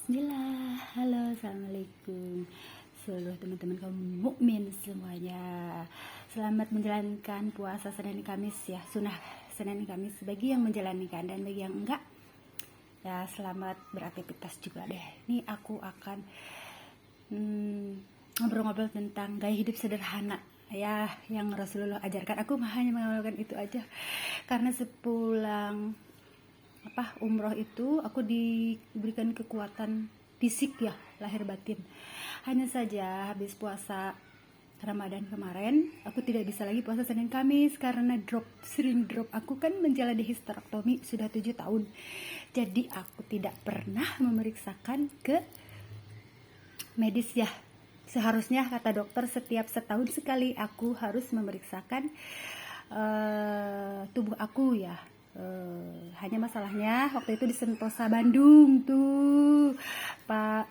Bismillah, halo, assalamualaikum seluruh teman-teman kaum mukmin semuanya. Selamat menjalankan puasa Senin Kamis ya, sunnah Senin Kamis bagi yang menjalankan dan bagi yang enggak ya selamat beraktivitas juga deh. Ini aku akan ngobrol-ngobrol tentang gaya hidup sederhana ya yang Rasulullah ajarkan. Aku hanya mengamalkan itu aja karena sepulang umroh itu aku diberikan kekuatan fisik ya, lahir batin. Hanya saja habis puasa Ramadan kemarin aku tidak bisa lagi puasa Senin Kamis karena sering drop. Aku kan menjalani histerektomi sudah 7 tahun, jadi aku tidak pernah memeriksakan ke medis ya. Seharusnya kata dokter setiap setahun sekali aku harus memeriksakan tubuh aku ya. Hanya masalahnya waktu itu di Sentosa Bandung tuh Pak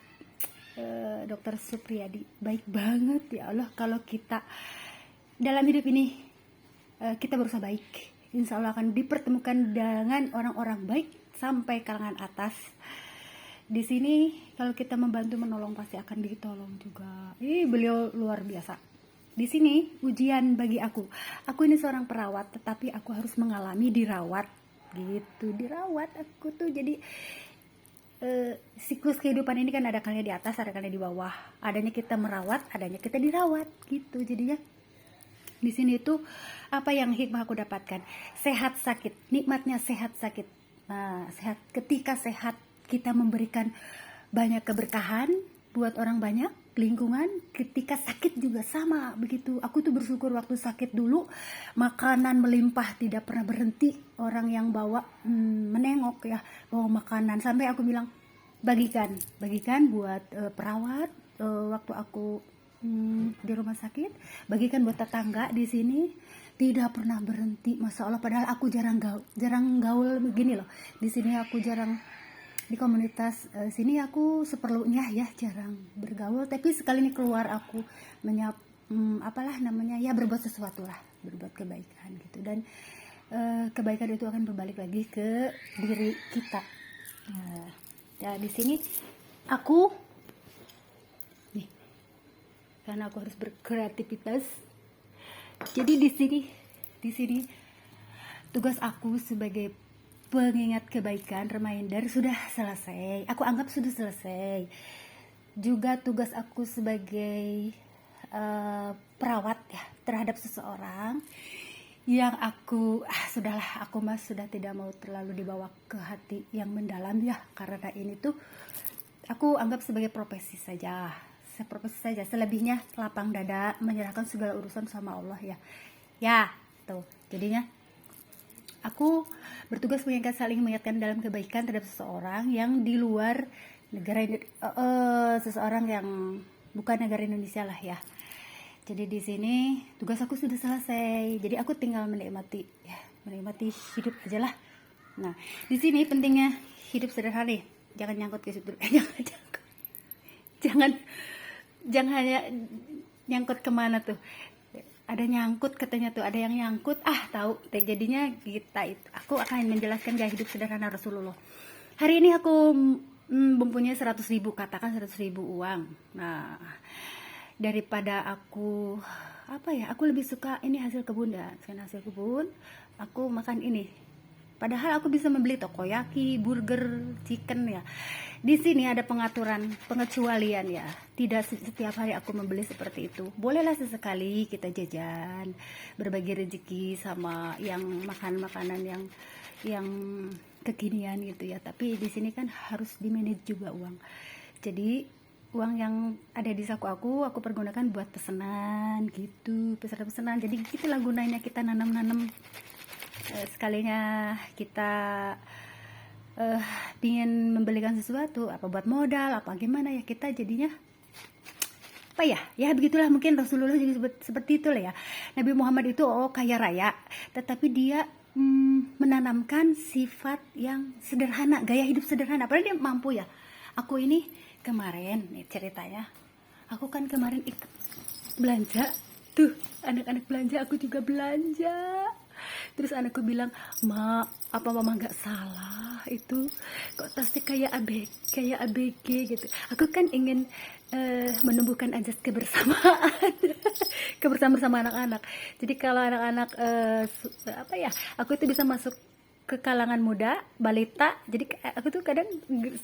Dokter Supriyadi baik banget ya Allah. Kalau kita dalam hidup ini kita berusaha baik, insya Allah akan dipertemukan dengan orang-orang baik sampai kalangan atas. Di sini kalau kita membantu menolong pasti akan ditolong juga. Beliau luar biasa. Di sini ujian bagi aku. Aku ini seorang perawat, tetapi aku harus mengalami dirawat gitu. Dirawat aku tuh jadi siklus kehidupan ini kan ada kalanya di atas, ada kalanya di bawah. Adanya kita merawat, adanya kita dirawat gitu. Jadinya di sini tuh apa yang hikmah aku dapatkan? Sehat sakit, nikmatnya sehat sakit. Nah, sehat ketika sehat kita memberikan banyak keberkahan buat orang banyak, lingkungan. Ketika sakit juga sama begitu. Aku tuh bersyukur waktu sakit dulu makanan melimpah, tidak pernah berhenti orang yang bawa menengok ya, bawa makanan sampai aku bilang bagikan buat perawat waktu aku di rumah sakit, bagikan buat tetangga di sini, tidak pernah berhenti. Masya Allah, padahal aku jarang gaul begini loh. Di sini aku jarang di komunitas sini, aku seperlunya ya jarang bergaul, tapi sekali ini keluar aku berbuat sesuatu lah, berbuat kebaikan gitu. Dan kebaikan itu akan berbalik lagi ke diri kita. Ya di sini aku nih, karena aku harus berkreativitas, jadi di sini tugas aku sebagai pengingat kebaikan, reminder sudah selesai. Aku anggap sudah selesai. Juga tugas aku sebagai perawat ya terhadap seseorang yang aku sudah tidak mau terlalu dibawa ke hati yang mendalam ya, karena ini tuh aku anggap sebagai profesi saja. Selebihnya lapang dada menyerahkan segala urusan sama Allah ya tuh. Jadinya aku bertugas saling mengingatkan dalam kebaikan terhadap seseorang yang di luar negara, seseorang yang bukan negara Indonesia lah ya. Jadi di sini tugas aku sudah selesai. Jadi aku tinggal menikmati hidup aja lah. Nah, di sini pentingnya hidup sederhana nih. Jangan nyangkut ke situ. Jangan hanya nyangkut kemana tuh. Ada nyangkut katanya tuh, ada yang nyangkut tahu. Jadinya aku akan menjelaskan gaya hidup sederhana Rasulullah. Hari ini aku mempunyai 100.000, katakan 100.000 uang. Nah, daripada aku aku lebih suka ini hasil kebun ya. Karena hasil kebun aku makan ini. Padahal aku bisa membeli takoyaki, burger, chicken ya. Di sini ada pengecualian ya. Tidak setiap hari aku membeli seperti itu. Bolehlah sesekali kita jajan, berbagi rezeki sama yang makan makanan yang kekinian gitu ya. Tapi di sini kan harus di-manage juga uang. Jadi uang yang ada di saku aku pergunakan buat pesanan gitu, pesanan. Jadi gitulah gunanya kita nanam sekalinya kita ingin membelikan sesuatu, apa buat modal, apa gimana ya, kita jadinya begitulah. Mungkin Rasulullah juga seperti itu lah ya. Nabi Muhammad itu kaya raya, tetapi dia menanamkan sifat yang sederhana, gaya hidup sederhana. Padahal dia mampu ya. Aku ini kemarin nih ceritanya, aku kan kemarin ikut belanja tuh, anak-anak belanja, aku juga belanja. Terus anakku bilang, "Mak, apa mama nggak salah itu, kok tasnya kayak ABG gitu. Aku kan ingin menumbuhkan azas kebersamaan kebersamaan sama anak-anak. Jadi kalau anak-anak apa ya, aku itu bisa masuk ke kalangan muda, balita. Jadi aku tuh kadang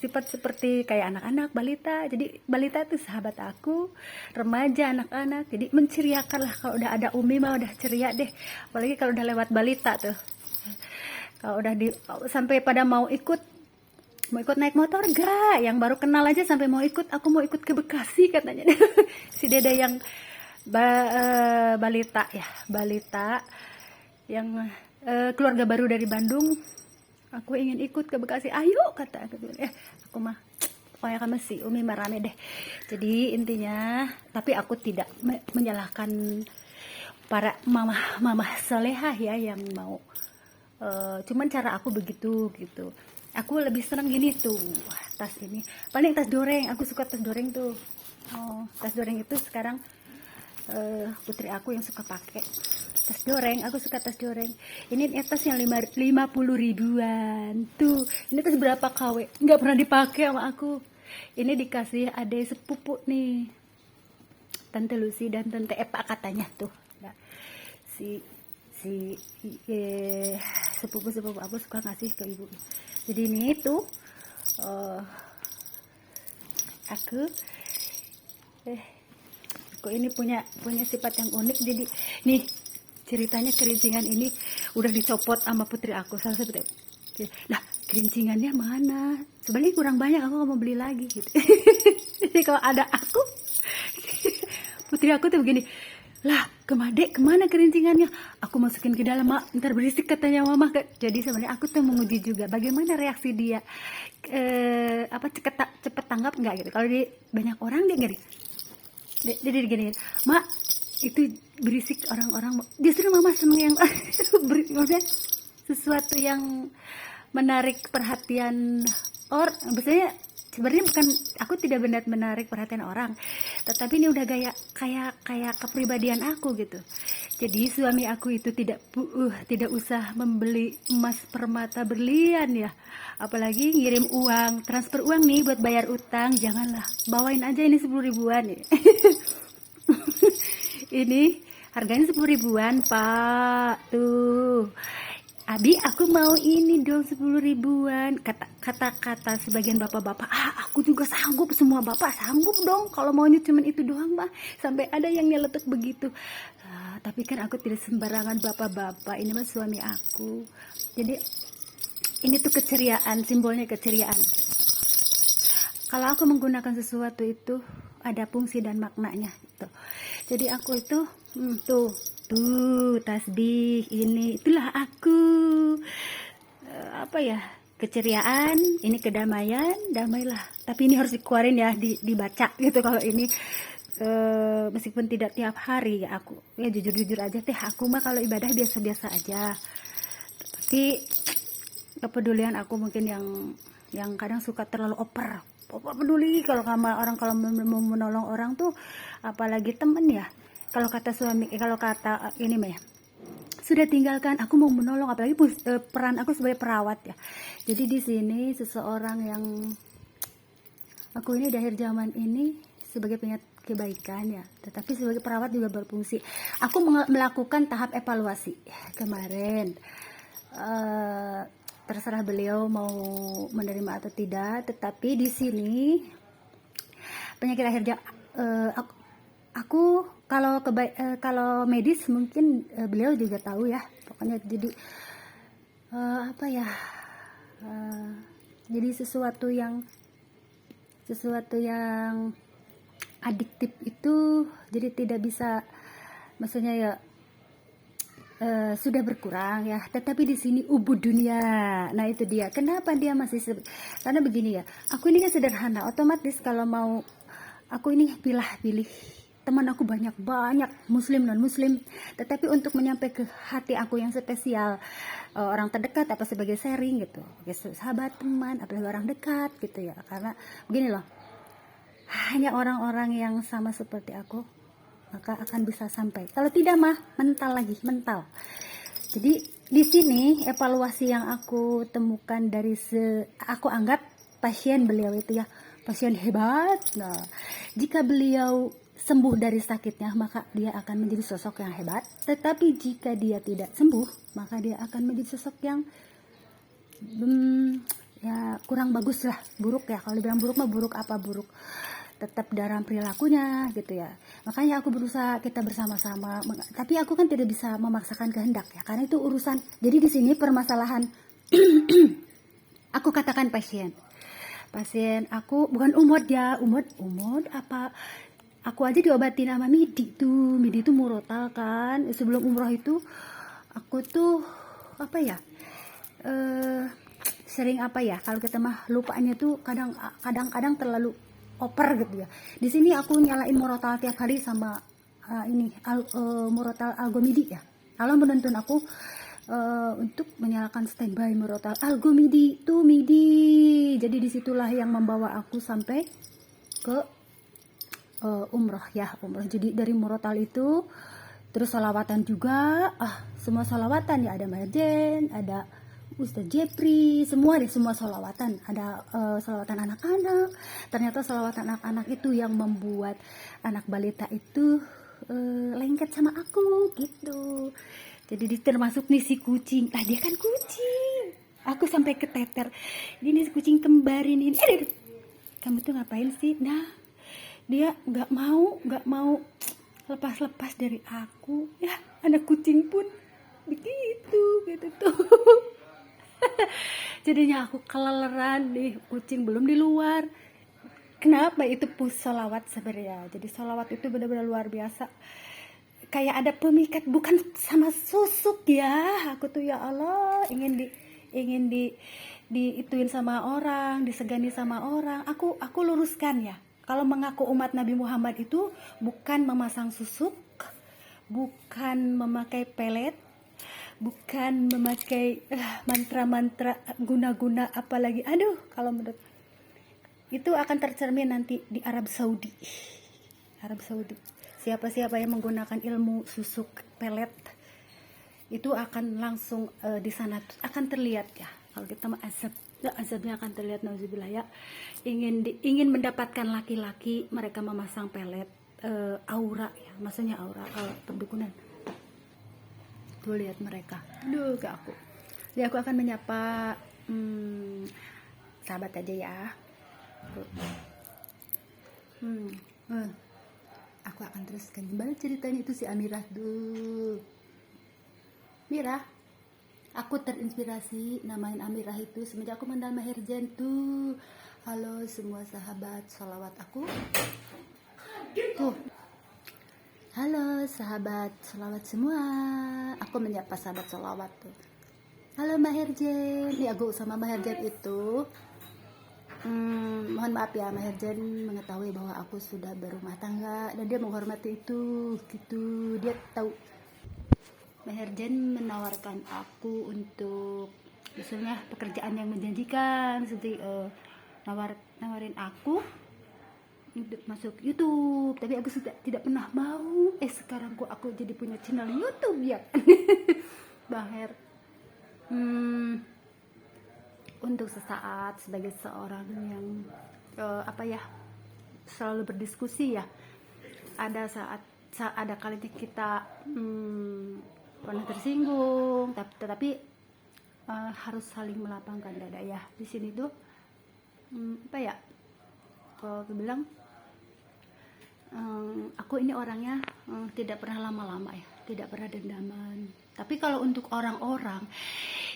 sifat seperti kayak anak-anak, balita. Jadi balita itu sahabat aku, remaja, anak-anak. Jadi menceriakan lah. Kalau udah ada Umi mah udah ceria deh. Apalagi kalau udah lewat balita tuh. Kalau udah sampai pada mau ikut naik motor gak? Yang baru kenal aja sampai mau ikut, aku mau ikut ke Bekasi katanya. Si dede yang balita ya, balita yang keluarga baru dari Bandung, aku ingin ikut ke Bekasi, ayo kata aku. Aku mah pokoknya kan si Umi marame deh. Jadi intinya, tapi aku tidak menyalahkan para mama solehah ya yang mau, cuman cara aku begitu gitu. Aku lebih senang gini tuh, tas ini paling tas doreng, aku suka tas doreng tuh. Tas doreng itu sekarang putri aku yang suka pakai tas doreng. Aku suka tas doreng. Ini tas yang 50 ribuan tuh. Ini tas berapa KW, nggak pernah dipakai sama aku. Ini dikasih adek sepupu nih, Tante Lucy dan Tante Epa katanya tuh. Nah, si sepupu aku suka ngasih ke ibu. Jadi ini tuh aku ini punya sifat yang unik. Jadi nih ceritanya, kerincingan ini udah dicopot sama putri aku, salah satu. Lah kerincingannya mana? Sebenarnya kurang banyak, aku nggak mau beli lagi gitu. Jadi kalau ada aku, putri aku tuh begini, lah kemana kerincingannya? Aku masukin ke dalam, mak, ntar berisik katanya mama. Jadi sebenarnya aku tuh menguji juga bagaimana reaksi dia, cepet tanggap nggak gitu. Kalau di banyak orang dia jadi gini, mak itu berisik orang-orang. Justru mama seneng yang maksudnya sesuatu yang menarik perhatian orang. Biasanya sebenarnya bukan, aku tidak benar menarik perhatian orang, tetapi ini udah kayak kepribadian aku gitu. Jadi suami aku itu tidak usah membeli emas permata berlian ya, apalagi ngirim uang, transfer uang nih buat bayar utang. Janganlah, bawain aja ini 10 ribuan ya. Ini harganya 10 ribuan pak, tuh Abi aku mau ini dong 10 ribuan. Kata sebagian bapak-bapak, aku juga sanggup, semua bapak sanggup dong kalau maunya cuman itu doang mah. Sampai ada yang nyeletuk begitu. Tapi kan aku tidak sembarangan bapak-bapak, ini mah suami aku. Jadi ini tuh keceriaan, simbolnya keceriaan. Kalau aku menggunakan sesuatu itu ada fungsi dan maknanya gitu. Jadi aku itu tuh tasbih ini, itulah aku, apa ya, keceriaan, ini kedamaian, damailah. Tapi ini harus dikeluarin ya, dibaca gitu. Kalau ini meskipun tidak tiap hari ya, aku ya jujur aja teh, aku mah kalau ibadah biasa-biasa aja. Tapi kepedulian aku mungkin yang kadang suka terlalu peduli kalau sama orang, kalau mau menolong orang tuh, apalagi temen ya. Kalau kata suami, kalau kata ini mah ya, sudah tinggalkan, aku mau menolong. Apalagi peran aku sebagai perawat ya. Jadi di sini seseorang yang aku ini di akhir zaman ini sebagai pengingat kebaikan ya, tetapi sebagai perawat juga berfungsi. Aku melakukan tahap evaluasi kemarin. Terserah beliau mau menerima atau tidak, tetapi di sini penyakit akhir zaman, aku kalau medis mungkin beliau juga tahu ya, pokoknya. Jadi apa ya, jadi sesuatu yang adiktif itu jadi tidak bisa, maksudnya ya sudah berkurang ya, tetapi di sini ubud dunia. Nah itu dia, kenapa dia masih karena begini ya, aku ini kan sederhana, otomatis kalau mau aku ini pilih teman aku banyak muslim non muslim, tetapi untuk menyampaikan ke hati aku yang spesial, orang terdekat apa sebagai sharing gitu, sahabat, teman, apalagi orang dekat gitu ya. Karena begini loh, hanya orang-orang yang sama seperti aku maka akan bisa sampai. Kalau tidak mah mental. Jadi di sini evaluasi yang aku temukan dari aku anggap pasien beliau itu ya pasien hebat. Nah, jika beliau sembuh dari sakitnya, maka dia akan menjadi sosok yang hebat. Tetapi jika dia tidak sembuh, maka dia akan menjadi sosok yang ya kurang bagus lah, buruk ya. Kalau dibilang buruk mah buruk apa buruk, tetap dalam perilakunya gitu ya. Makanya aku berusaha kita bersama-sama, tapi aku kan tidak bisa memaksakan kehendak ya, karena itu urusan. Jadi di sini permasalahan aku katakan pasien aku bukan umur ya, umur apa, aku aja diobatin sama midi tuh murotal kan. Sebelum umroh itu aku tuh apa ya, sering apa ya, kalau kita mah lupaannya tuh kadang-kadang terlalu oper gitu ya. Di sini aku nyalain murotal tiap hari sama murotal algomidi ya. Allah menuntun aku untuk menyalakan standby murotal algomidi tuh midi. Jadi disitulah yang membawa aku sampai ke umroh ya, umroh. Jadi dari murotal itu terus salawatan juga, semua salawatan ya, ada Majen, ada Ustadz Jepri, semua salawatan. Ada salawatan anak-anak. Ternyata salawatan anak-anak itu yang membuat anak balita itu lengket sama aku gitu. Jadi termasuk nih si kucing, dia kan kucing, aku sampai keteter, ini si kucing kembar ini, kamu tuh ngapain sih? Nah, dia nggak mau lepas dari aku ya. Anak kucing pun begitu gitu tuh. Jadinya aku keleleran nih, kucing belum di luar. Kenapa itu salawat sebenarnya? Jadi salawat itu benar-benar luar biasa. Kayak ada pemikat, bukan sama susuk ya. Aku tuh ya Allah ingin diituin sama orang, disegani sama orang. Aku luruskan ya. Kalau mengaku umat Nabi Muhammad itu bukan memasang susuk, bukan memakai pelet, bukan memakai mantra-mantra guna-guna apalagi. Aduh, kalau menurut itu akan tercermin nanti di Arab Saudi. Siapa-siapa yang menggunakan ilmu susuk pelet itu akan langsung di sana akan terlihat ya. Kalau kita azabnya akan terlihat, nauzubillah ya. Ingin mendapatkan laki-laki, mereka memasang pelet aura ya, maksudnya aura perdukunan. Tuh lihat mereka. Aduh, ke aku. Jadi aku akan menyapa sahabat aja ya. Aku akan teruskan kembali ceritanya itu si Amirah tuh. Mirah, aku terinspirasi namain Amirah itu semenjak aku mengenal Maherjan tuh. Halo semua sahabat salawat aku tuh. Halo sahabat salawat semua. Aku menyapa sahabat salawat tuh. Halo Maherjan. Nih aku sama Maherjan itu mohon maaf ya, Maherjan mengetahui bahwa aku sudah berumah tangga dan dia menghormati itu gitu. Dia tahu Maherjan menawarkan aku untuk misalnya pekerjaan yang menjanjikan, seperti nawarin aku untuk masuk YouTube, tapi aku sudah tidak pernah mau. Sekarang aku jadi punya channel YouTube ya. Bang Her, untuk sesaat sebagai seorang yang selalu berdiskusi ya, ada kalinya kita pernah tersinggung, tetapi harus saling melapangkan dada ya. Di sini tuh kalau aku bilang aku ini orangnya tidak pernah lama-lama ya, tidak pernah dendaman. Tapi kalau untuk orang-orang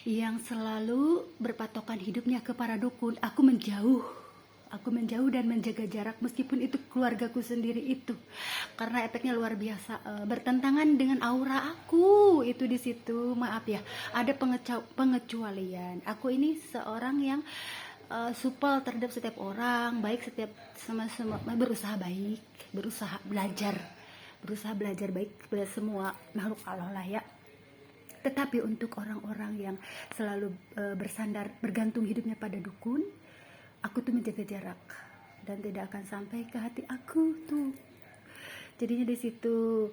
yang selalu berpatokan hidupnya kepada dukun, aku menjauh dan menjaga jarak, meskipun itu keluargaku sendiri itu, karena efeknya luar biasa, bertentangan dengan aura aku itu di situ. Maaf ya, ada pengecualian. Aku ini seorang yang supel terhadap setiap orang, baik setiap sama semua, berusaha belajar baik kepada semua makhluk Allah lah ya. Tetapi untuk orang-orang yang selalu bergantung hidupnya pada dukun, aku tuh menjaga jarak dan tidak akan sampai ke hati aku tuh. Jadinya di situ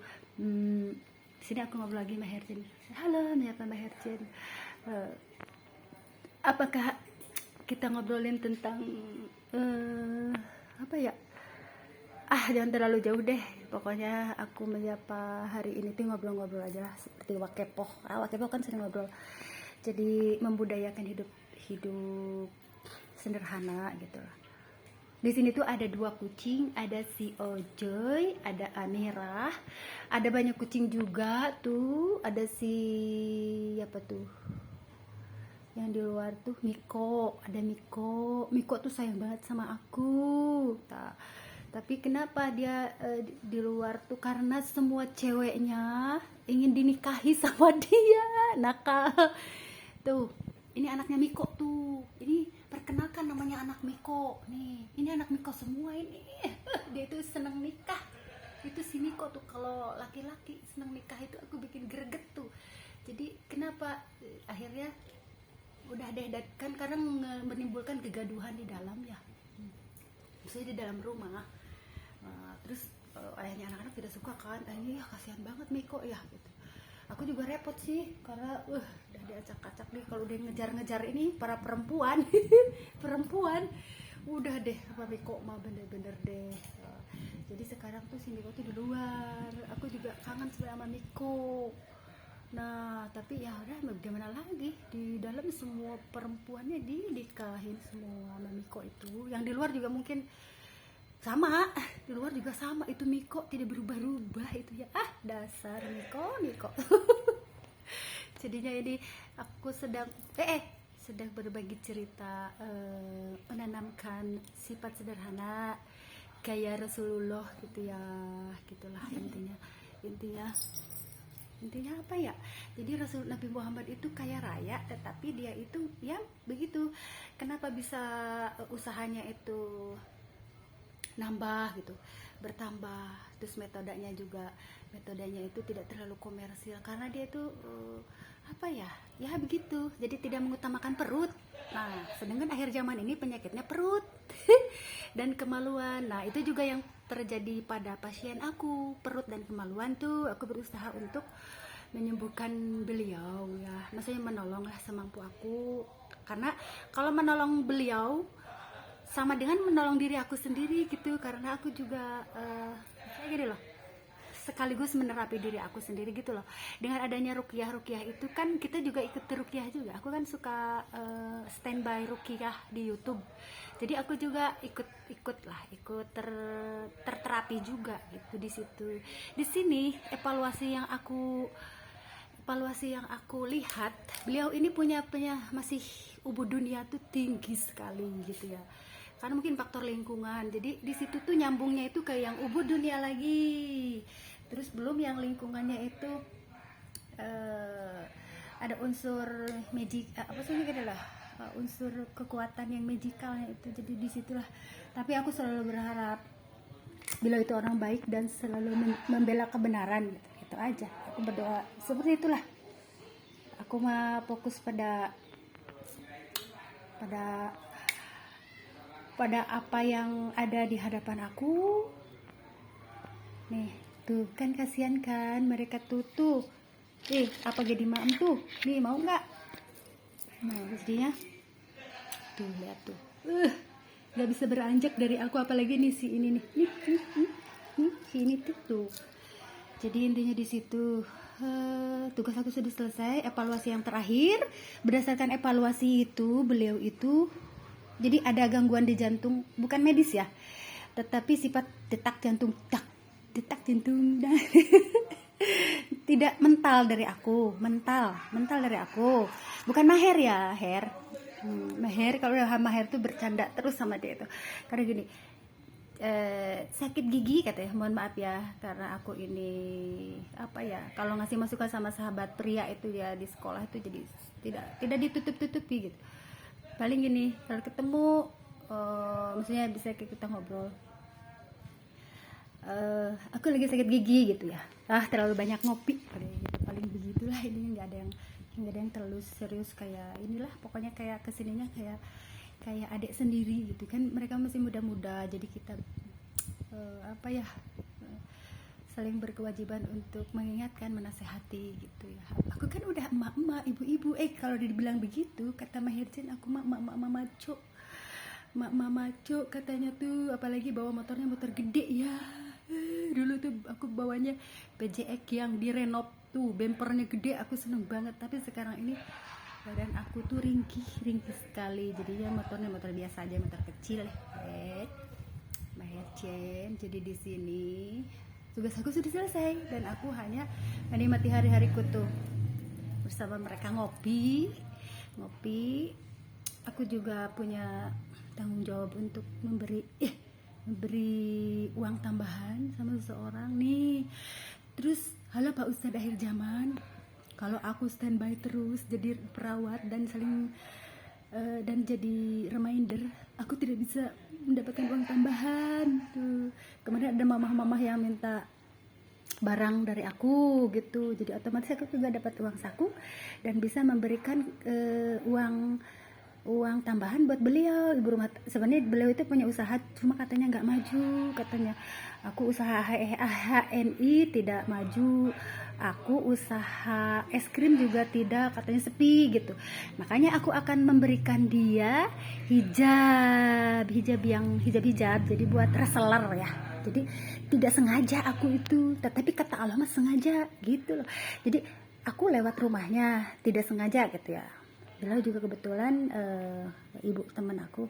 Di sini aku ngobrol lagi sama Herjin. Halo, menyapa Mbak Herjin. Apakah kita ngobrolin tentang apa ya? Jangan terlalu jauh deh. Pokoknya aku menyapa hari ini tuh ngobrol-ngobrol aja lah, seperti Wakepoh. Wakepoh kan sering ngobrol. Jadi membudayakan hidup sederhana gitu lah. Di sini tuh ada 2 kucing, ada si Ojoy, ada Amirah, ada banyak kucing juga tuh, ada si apa tuh? Yang di luar tuh Miko, ada Miko tuh sayang banget sama aku. Tapi kenapa dia di luar tuh, karena semua ceweknya ingin dinikahi sama dia, nakal. Tuh, ini anaknya Miko tuh. Ini perkenalkan, namanya anak Miko. Nih, ini anak Miko semua ini. Dia tuh seneng nikah. Itu si Miko tuh, kalau laki-laki seneng nikah itu aku bikin greget tuh. Jadi kenapa akhirnya udah deh, kan kadang menimbulkan kegaduhan di dalam ya. Maksudnya di dalam rumah. Terus ayahnya anak-anak tidak suka kan. Ayahnya, ya kasihan banget Miko ya gitu. Aku juga repot sih, karena udah diacak-acak nih kalau dia ngejar-ngejar ini para perempuan. Perempuan udah deh, apa Miko mah bener-bener deh. Jadi sekarang tuh si Miko tuh di luar. Aku juga kangen sebenarnya sama Miko. Nah, tapi ya udah, gimana lagi, di dalam semua perempuannya dinikahin semua sama Miko itu. Yang di luar juga mungkin sama, di luar juga sama. Itu Miko tidak berubah-ubah itu ya. Dasar Miko. Jadinya ini aku sedang berbagi cerita, menanamkan sifat sederhana kayak Rasulullah gitu ya. Gitulah intinya apa ya, jadi Rasul Nabi Muhammad itu kaya raya, tetapi dia itu ya begitu. Kenapa bisa usahanya itu nambah gitu, bertambah. Terus metodenya itu tidak terlalu komersil, karena dia itu apa ya begitu, jadi tidak mengutamakan perut. Nah, sedangkan akhir zaman ini penyakitnya perut dan kemaluan. Nah, itu juga yang terjadi pada pasien aku, perut dan kemaluan tuh. Aku berusaha untuk menyembuhkan beliau ya, maksudnya menolong lah semampu aku, karena kalau menolong beliau sama dengan menolong diri aku sendiri gitu. Karena aku juga kayak gini loh, sekaligus menerapi diri aku sendiri gitu loh. Dengan adanya ruqyah itu kan kita juga ikut ruqyah juga. Aku kan suka standby ruqyah di YouTube. Jadi aku juga ikut terterapi juga gitu di situ. Di sini evaluasi yang aku lihat, beliau ini punya masih ubudunya tuh tinggi sekali gitu ya. Karena mungkin faktor lingkungan. Jadi di situ tuh nyambungnya itu ke yang ubudunya lagi. Terus belum yang lingkungannya itu ada unsur magic, apa sih ini adalah unsur kekuatan yang magikalnya itu. Jadi disitulah. Tapi aku selalu berharap beliau itu orang baik dan selalu membela kebenaran gitu. Itu aja. Aku berdoa seperti itulah. Aku mah fokus pada apa yang ada di hadapan aku. Nih, tuh kan kasihan kan mereka tuh. Apa jadi maem tuh? Nih, mau nggak? Nah, jadinya tuh, lihat tuh. Nggak bisa beranjak dari aku, apalagi nih si ini nih. Nih, si ini tuh. Jadi intinya di situ. Tugas aku sudah selesai. Evaluasi yang terakhir, berdasarkan evaluasi itu, beliau itu jadi ada gangguan di jantung, bukan medis ya, tetapi sifat detak jantung tidak mental dari aku, bukan maher ya, maher. Kalau udah maher tuh bercanda terus sama dia itu, karena gini, sakit gigi katanya, mohon maaf ya, karena aku ini apa ya, kalau ngasih masukan sama sahabat pria itu ya di sekolah itu jadi tidak ditutup-tutupi gitu. Paling gini, kalau ketemu maksudnya bisa kita ngobrol, aku lagi sakit gigi gitu ya, terlalu banyak ngopi gitu. Paling begitulah, ini nggak ada yang terlalu serius kayak inilah. Pokoknya kayak kesininya kayak adik sendiri gitu kan. Mereka masih muda-muda, jadi kita saling berkewajiban untuk mengingatkan, menasehati gitu ya. Aku kan udah emak-emak, ibu-ibu. Kalau dibilang begitu, kata Mahirjin, aku mak maco katanya tuh, apalagi bawa motornya motor gede ya. Dulu tuh aku bawanya PJX yang direnov tuh, bempernya gede, aku seneng banget. Tapi sekarang ini badan aku tuh ringkih sekali, jadinya motornya motor biasa aja, motor kecil. Mahirjin, jadi di sini tugas aku sudah selesai dan aku hanya menikmati hari-hariku tuh bersama mereka, ngopi. Aku juga punya tanggung jawab untuk memberi uang tambahan sama seseorang nih. Terus, halo Pak Ustadz akhir zaman, kalau aku standby terus jadi perawat dan dan jadi reminder, aku tidak bisa mendapatkan uang tambahan tuh. Kemarin ada mamah-mamah yang minta barang dari aku gitu, jadi otomatis aku juga dapat uang saku dan bisa memberikan uang tambahan buat beliau, ibu rumah. Sebenarnya beliau itu punya usaha, cuma katanya nggak maju, katanya aku usaha HNI tidak maju, aku usaha es krim juga tidak, katanya sepi gitu. Makanya aku akan memberikan dia hijab, jadi buat reseller ya. Jadi tidak sengaja aku itu, tetapi kata Allah mah sengaja gitu loh. Jadi aku lewat rumahnya tidak sengaja gitu ya. Beliau juga kebetulan ibu teman aku,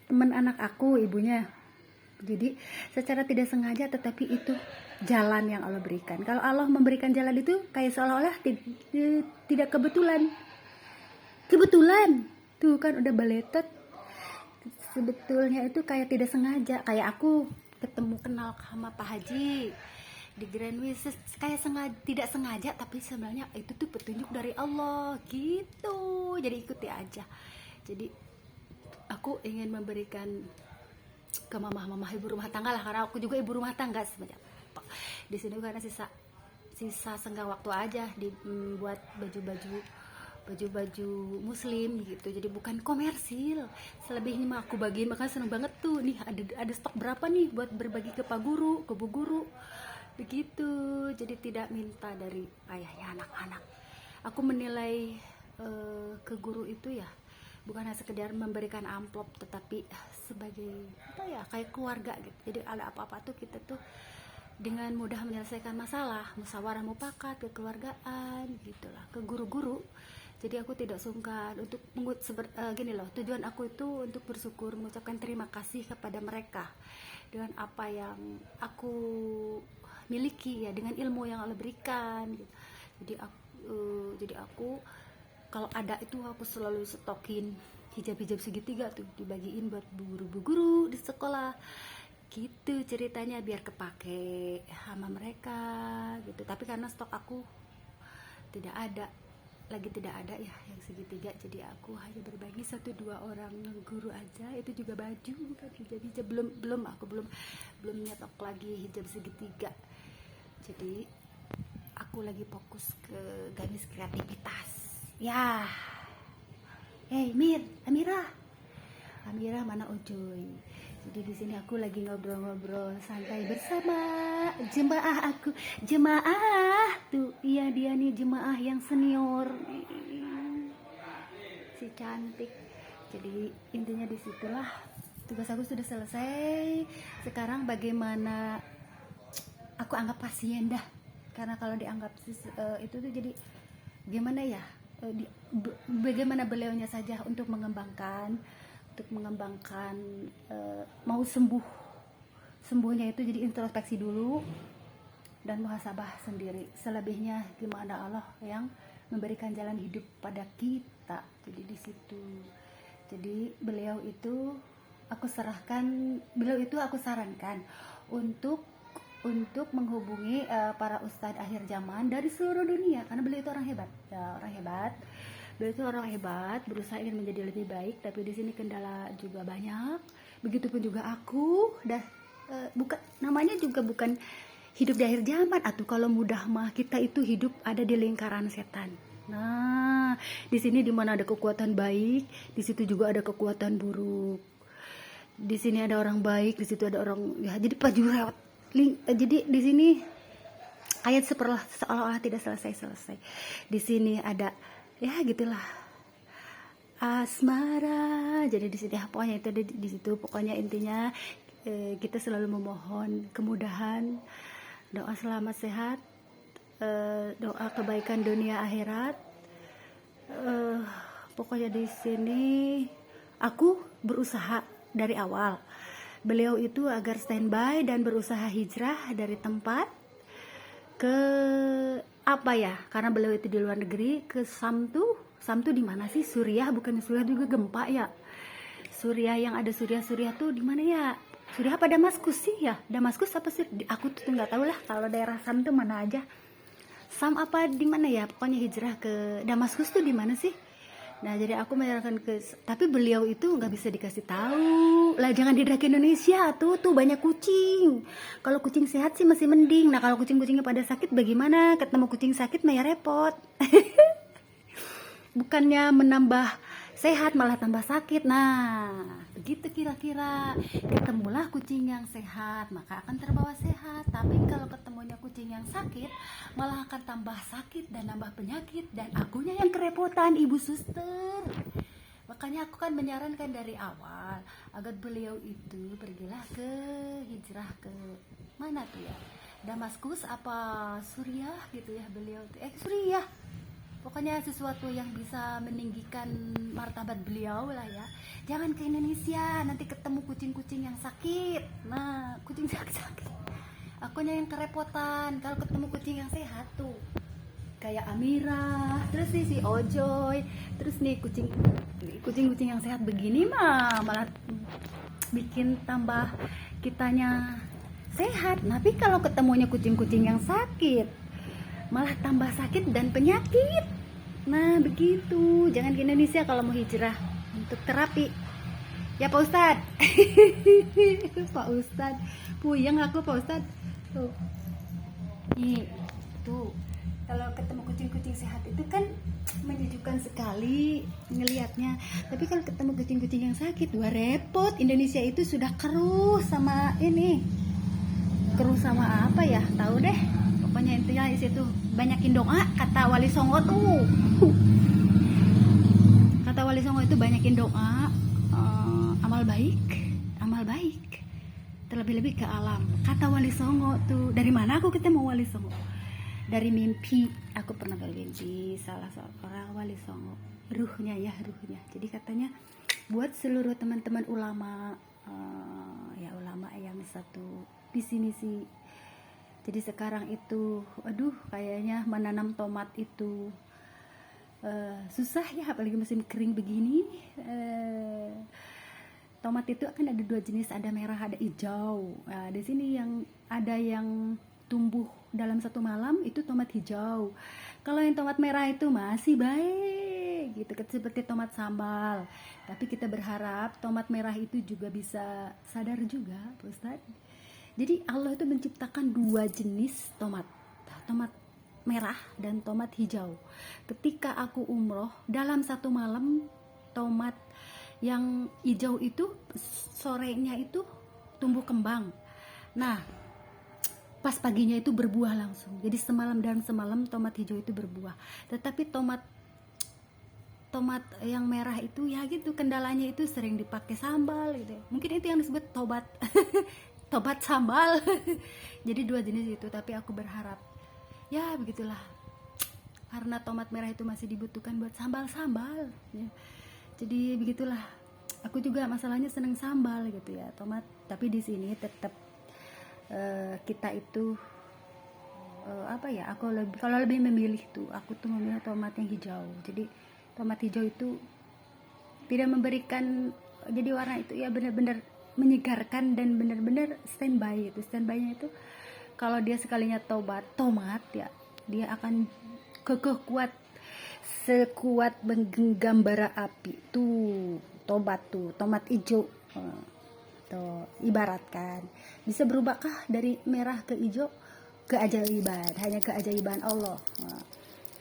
teman anak aku, ibunya. Jadi secara tidak sengaja, tetapi itu jalan yang Allah berikan. Kalau Allah memberikan jalan itu kayak seolah-olah tidak kebetulan tuh kan udah baletot. Sebetulnya itu kayak tidak sengaja, kayak aku kenal sama Pak Haji di Grand Wishes, kayak tidak sengaja, tapi sebenarnya itu tuh petunjuk dari Allah gitu. Jadi ikuti aja. Jadi aku ingin memberikan ke mamah ibu rumah tangga lah, karena aku juga ibu rumah tangga sebenarnya. Di sini karena sisa senggang waktu aja dibuat baju muslim gitu, jadi bukan komersil. Selebihnya mah aku bagiin, makanya seneng banget tuh nih, ada stok berapa nih buat berbagi ke Pak Guru, ke Bu Guru begitu. Jadi tidak minta dari ayahnya anak-anak. Aku menilai ke guru itu ya bukan hanya sekedar memberikan amplop, tetapi sebagai kayak keluarga gitu. Jadi ada apa-apa tuh kita tuh dengan mudah menyelesaikan masalah, musyawarah mufakat, kekeluargaan gitulah, ke guru-guru. Jadi aku tidak sungkan untuk gini loh, tujuan aku itu untuk bersyukur, mengucapkan terima kasih kepada mereka dengan apa yang aku miliki ya, dengan ilmu yang Allah berikan gitu. Jadi aku kalau ada itu aku selalu stokin hijab segitiga tuh, dibagiin buat bu guru di sekolah gitu ceritanya, biar kepake sama mereka gitu. Tapi karena stok aku tidak ada ya yang segitiga, jadi aku hanya berbagi 1-2 orang guru aja, itu juga baju bukan hijab. Belum nyetok lagi hijab segitiga. Jadi aku lagi fokus ke gamis kreativitas ya. Amira mana Ujoy. Jadi di sini aku lagi ngobrol-ngobrol santai bersama jemaah aku. Jemaah tuh, iya dia nih jemaah yang senior, si cantik. Jadi intinya disitulah tugas aku sudah selesai. Sekarang bagaimana aku anggap pasien dah, karena kalau dianggap itu tuh jadi gimana ya, bagaimana beliaunya saja untuk mengembangkan mau sembuhnya itu. Jadi introspeksi dulu dan muhasabah sendiri. Selebihnya gimana Allah yang memberikan jalan hidup pada kita. Jadi di situ. Jadi beliau itu aku sarankan untuk menghubungi para ustadz akhir zaman dari seluruh dunia, karena beliau itu orang hebat. Beliau itu orang hebat, berusaha ingin menjadi lebih baik, tapi di sini kendala juga banyak. Begitupun juga aku, namanya juga bukan hidup di akhir zaman. Atau kalau mudah mah kita itu hidup ada di lingkaran setan. Nah, di sini dimana ada kekuatan baik, di situ juga ada kekuatan buruk. Di sini ada orang baik, di situ ada orang ya, jadi pajurewat. Jadi di sini kayak seolah-olah tidak selesai. Di sini ada ya gitulah asmara. Jadi di sini pokoknya itu di situ pokoknya intinya kita selalu memohon kemudahan, doa selamat sehat, doa kebaikan dunia akhirat. Pokoknya di sini aku berusaha dari awal. Beliau itu agar standby dan berusaha hijrah dari tempat ke apa ya? Karena beliau itu di luar negeri, ke Samtu di mana sih? Suriah, bukan Suriah juga gempa ya. Suriah yang ada Suriah tuh di mana ya? Suriah apa Damaskus sih ya? Damaskus apa sih? Aku tuh nggak tahu lah kalau daerah Sam tuh mana aja. Sam apa di mana ya? Pokoknya hijrah ke Damaskus tuh di mana sih? Nah, jadi aku menyarankan tapi beliau itu nggak bisa dikasih tahu. Lah jangan didrak ke Indonesia tuh banyak kucing. Kalau kucing sehat sih masih mending. Nah, kalau kucing-kucingnya pada sakit bagaimana? Ketemu kucing sakit mah ya repot. Bukannya menambah sehat malah tambah sakit. Nah, begitu kira-kira. Ketemulah kucing yang sehat, maka akan terbawa sehat. Tapi kalau ketemunya kucing yang sakit, malah akan tambah sakit dan nambah penyakit. Dan akunya yang kerepotan, ibu suster. Makanya aku kan menyarankan dari awal agar beliau itu pergilah ke hijrah ke mana tuh ya? Damaskus apa Suriah gitu ya beliau tuh. Suriah. Pokoknya sesuatu yang bisa meninggikan martabat beliau lah ya. Jangan ke Indonesia, nanti ketemu kucing-kucing yang sakit. Nah, kucing sakit. Akunya yang kerepotan kalau ketemu kucing yang sehat tuh. Kayak Amira, terus nih si Ojoy, terus nih kucing-kucing yang sehat begini mah malah bikin tambah kitanya sehat. Tapi kalau ketemunya kucing-kucing yang sakit, malah tambah sakit dan penyakit. Nah begitu, jangan ke Indonesia kalau mau hijrah untuk terapi ya Pak Ustadz. Pak Ustadz puyeng aku Pak Ustadz tuh. Nih tuh, kalau ketemu kucing-kucing sehat itu kan menyejukkan sekali ngelihatnya. Tapi kalau ketemu kucing-kucing yang sakit, wah repot. Indonesia itu sudah keruh sama ini, keruh sama apa ya, tahu deh. Pokoknya intinya di situ banyakin doa, kata Wali Songo tuh. Kata Wali Songo itu banyakin doa, amal baik, terlebih-lebih ke alam. Kata Wali Songo tuh. Dari mana aku ketemu Wali Songo? Dari mimpi. Aku pernah bermimpi salah seorang Wali Songo, ruhnya. Jadi katanya buat seluruh teman-teman ulama, ya ulama yang satu visi misi. Jadi sekarang itu, aduh kayaknya menanam tomat itu susah ya, apalagi musim kering begini. Tomat itu akan ada dua jenis, ada merah, ada hijau. Nah, di sini yang ada yang tumbuh dalam satu malam itu tomat hijau. Kalau yang tomat merah itu masih baik, gitu seperti tomat sambal. Tapi kita berharap tomat merah itu juga bisa sadar juga, Pak Ustadz. Jadi Allah itu menciptakan dua jenis tomat merah dan tomat hijau. Ketika aku umroh, dalam satu malam tomat yang hijau itu sorenya itu tumbuh kembang. Nah, pas paginya itu berbuah langsung. Jadi semalam tomat hijau itu berbuah. Tetapi tomat yang merah itu ya gitu, kendalanya itu sering dipakai sambal gitu. Mungkin itu yang disebut tobat sambal. Jadi dua jenis itu, tapi aku berharap ya begitulah, karena tomat merah itu masih dibutuhkan buat sambal ya. Jadi begitulah, aku juga masalahnya seneng sambal gitu ya tomat. Tapi di sini tetap kita itu apa ya, aku kalau lebih memilih tuh, aku tuh memilih tomat yang hijau. Jadi tomat hijau itu tidak memberikan, jadi warna itu ya benar-benar menyegarkan dan benar-benar standby itu. Standby-nya itu kalau dia sekalinya tomat ya, dia akan kekeh kuat sekuat menggenggam bara api tuh. Tomat hijau tuh ibaratkan bisa berubahkah dari merah ke hijau? Keajaiban, hanya keajaiban Allah.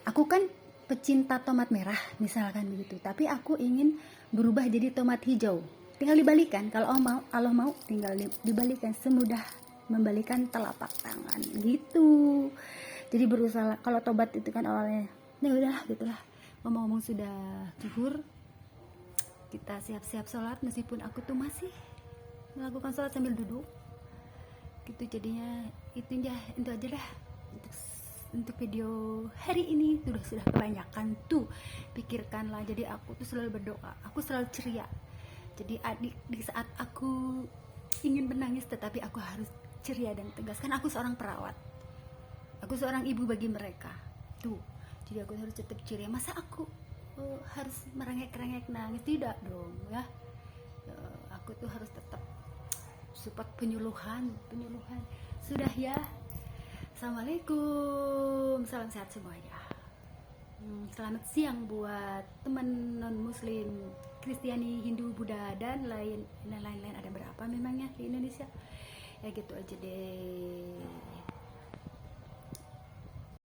Aku kan pecinta tomat merah misalkan begitu, tapi aku ingin berubah jadi tomat hijau. tinggal dibalikan. Kalau Allah mau tinggal dibalikan, semudah membalikan telapak tangan gitu. Jadi berusaha, kalau tobat itu kan awalnya ya udahlah gitulah, ngomong-ngomong sudah zuhur, kita siap-siap sholat, meskipun aku tuh masih melakukan sholat sambil duduk gitu. Jadinya itu aja dah untuk video hari ini. Sudah kebanyakan tuh, pikirkanlah. Jadi aku tuh selalu berdoa, aku selalu ceria. Jadi di saat aku ingin menangis, tetapi aku harus ceria dan tegas, kan aku seorang perawat, aku seorang ibu bagi mereka tuh. Jadi aku harus tetap ceria. Masa aku harus merengek-rengek nangis? Tidak dong ya. Aku tuh harus tetap support penyuluhan. Sudah ya. Assalamualaikum, salam sehat semuanya. Selamat siang buat teman non muslim, Kristiani, Hindu, Buddha, dan lain-lain. Ada berapa memangnya di Indonesia? Ya gitu aja deh.